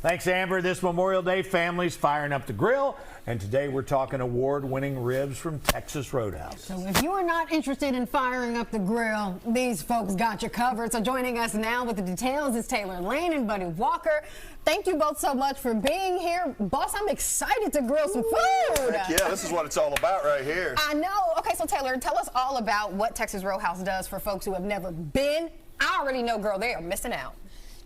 Thanks, Amber. This Memorial Day, families firing up the grill. And today we're talking award-winning ribs from Texas Roadhouse. So if you are not interested in firing up the grill, these folks got you covered. So joining us now with the details is Taylor Layne and Buddy Walker. Thank you both so much for being here. Boss, I'm excited to grill some food. Heck yeah, this is what it's all about right here. I know. Okay, so Taylor, tell us all about what Texas Roadhouse does for folks who have never been. I already know, girl, they are missing out.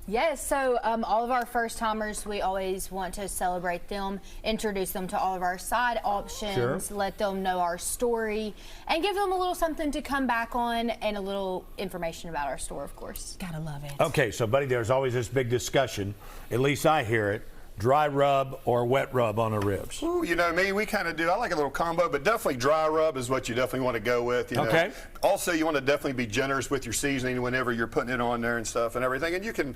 Yes, so all of our first timers, we always want to celebrate them, introduce them to all of our side options, let them know our story, and give them a little something to come back on and a little information about our store, of course. Gotta love it. Okay, so Buddy, there's always this big discussion, at least I hear it, dry rub or wet rub on the ribs. Ooh, you know me, we kind of do. I like a little combo, but definitely dry rub is what you definitely want to go with. You know. Also, you want to definitely be generous with your seasoning whenever you're putting it on there and stuff and everything. And you can,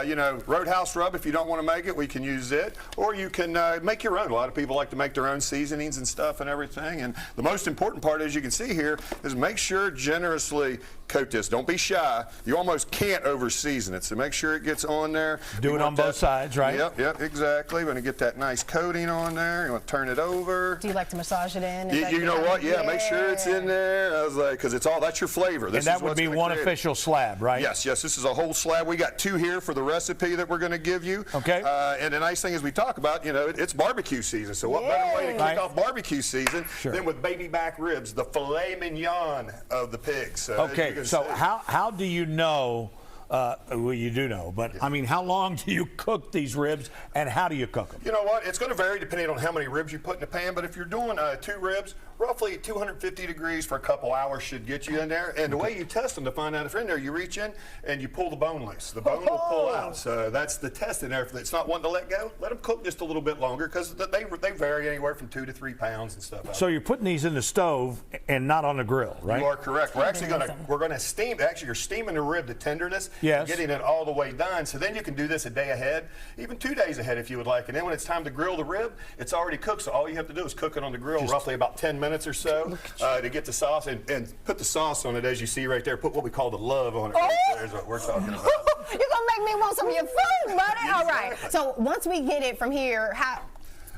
you know, Roadhouse rub, if you don't want to make it, we can use it. Or you can make your own. A lot of people like to make their own seasonings and stuff and everything. And the most important part, as you can see here, is make sure generously coat this. Don't be shy. You almost can't over season it. So make sure it gets on there. Do it on both sides, right? Yep, exactly. We're going to get that nice coating on there. You want to turn it over. Do you like to massage it in? You know what? Yeah, make sure it's in there. I was like, because it's all, that's your flavor. This and that would be one official slab, right? Yes, this is a whole slab. We got two here for the recipe that we're going to give you. Okay. And the nice thing is we talk about, you know, it's barbecue season. So what better way to kick off barbecue season than with baby back ribs, the filet mignon of the pig. So okay, so how do you know? Well, you do know, but I mean, how long do you cook these ribs, and how do you cook them? You know what? It's going to vary depending on how many ribs you put in the pan. But if you're doing 2 ribs, roughly 250 degrees for a couple hours should get you in there. And the way you test them to find out if they're in there, you reach in and you pull the bone loose. The bone will pull out. So that's the test in there. If it's not wanting to let go, let them cook just a little bit longer because they vary anywhere from 2 to 3 pounds and stuff. So you're putting these in the stove and not on the grill, right? You are correct. We're actually going to steam. Actually, you're steaming the rib to tenderness. Yes. Getting it all the way done. So then you can do this a day ahead, even 2 days ahead if you would like. And then when it's time to grill the rib, it's already cooked. So all you have to do is cook it on the grill roughly about 10 minutes or so to get the sauce and put the sauce on it as you see right there. Put what we call the love on it. Right there is what we're talking about. You're going to make me want some of your food, buddy. All right. So once we get it from here,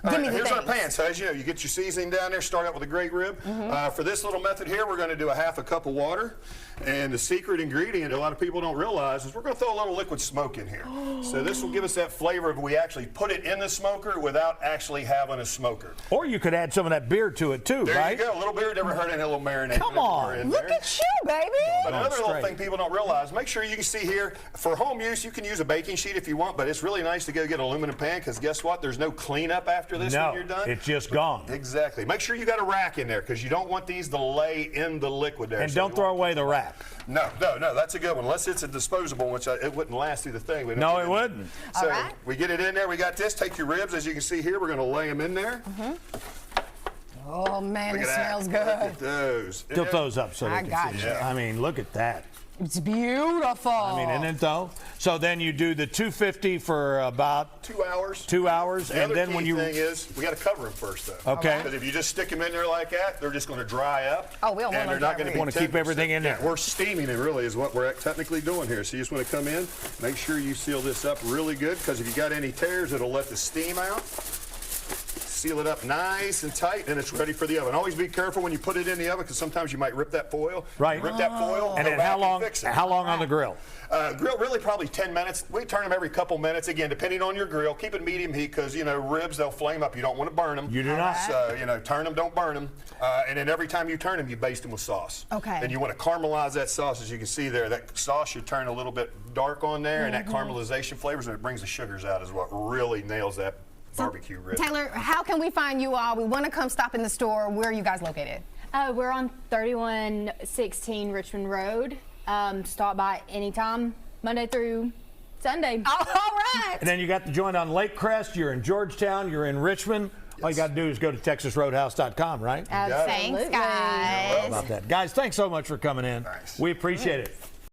here's our pan. So as you know, you get your seasoning down there, start out with a great rib. For this little method here, we're going to do a half a cup of water. And the secret ingredient a lot of people don't realize is we're going to throw a little liquid smoke in here. So this will give us that flavor if we actually put it in the smoker without actually having a smoker. Or you could add some of that beer to it too, right? There you go. A little beer, never hurt any little marinade. Come on. Look at you, baby. But another little thing people don't realize, make sure you can see here, for home use, you can use a baking sheet if you want, but it's really nice to go get an aluminum pan because guess what? There's no cleanup after this when you're done. It's just gone. Exactly. Make sure you got a rack in there because you don't want these to lay in the liquid there. And don't throw away the rack. No, that's a good one. Unless it's a disposable, which it wouldn't last through the thing. No, it wouldn't. So we get it in there. We got this. Take your ribs, as you can see here. We're going to lay them in there. Oh, man, it smells good. Look at those. Tilt those up so they can see. Yeah. I mean, look at that. It's beautiful. I mean, isn't it though? So then you do the 250 for about 2 hours. 2 hours, and then when you thing is we got to cover them first though. Okay. Because if you just stick them in there like that, they're just going to dry up. Oh, we don't want they're not going to want to keep everything in there. Yeah, we're steaming it really is what we're technically doing here. So you just want to come in, make sure you seal this up really good because if you got any tears, it'll let the steam out. Seal it up nice and tight, and it's ready for the oven. Always be careful when you put it in the oven because sometimes you might rip that foil. Right. Rip that foil. And then how long on the grill? Grill really probably 10 minutes. We turn them every couple minutes. Again, depending on your grill. Keep it medium heat because, you know, ribs, they'll flame up. You don't want to burn them. You do not. So, you know, turn them, don't burn them. And then every time you turn them, you baste them with sauce. Okay. And you want to caramelize that sauce. As you can see there, that sauce should turn a little bit dark on there, and that caramelization flavors, and it brings the sugars out is what really nails that barbecue rib. Taylor, how can we find you all? We want to come stop in the store. Where are you guys located? We're on 3116 Richmond Road. Stop by anytime, Monday through Sunday. All right. And then you got the joint on Lake Crest. You're in Georgetown. You're in Richmond. All you got to do is go to TexasRoadhouse.com, right? Thanks, guys. How about that? Guys, thanks so much for coming in. Nice. We appreciate it.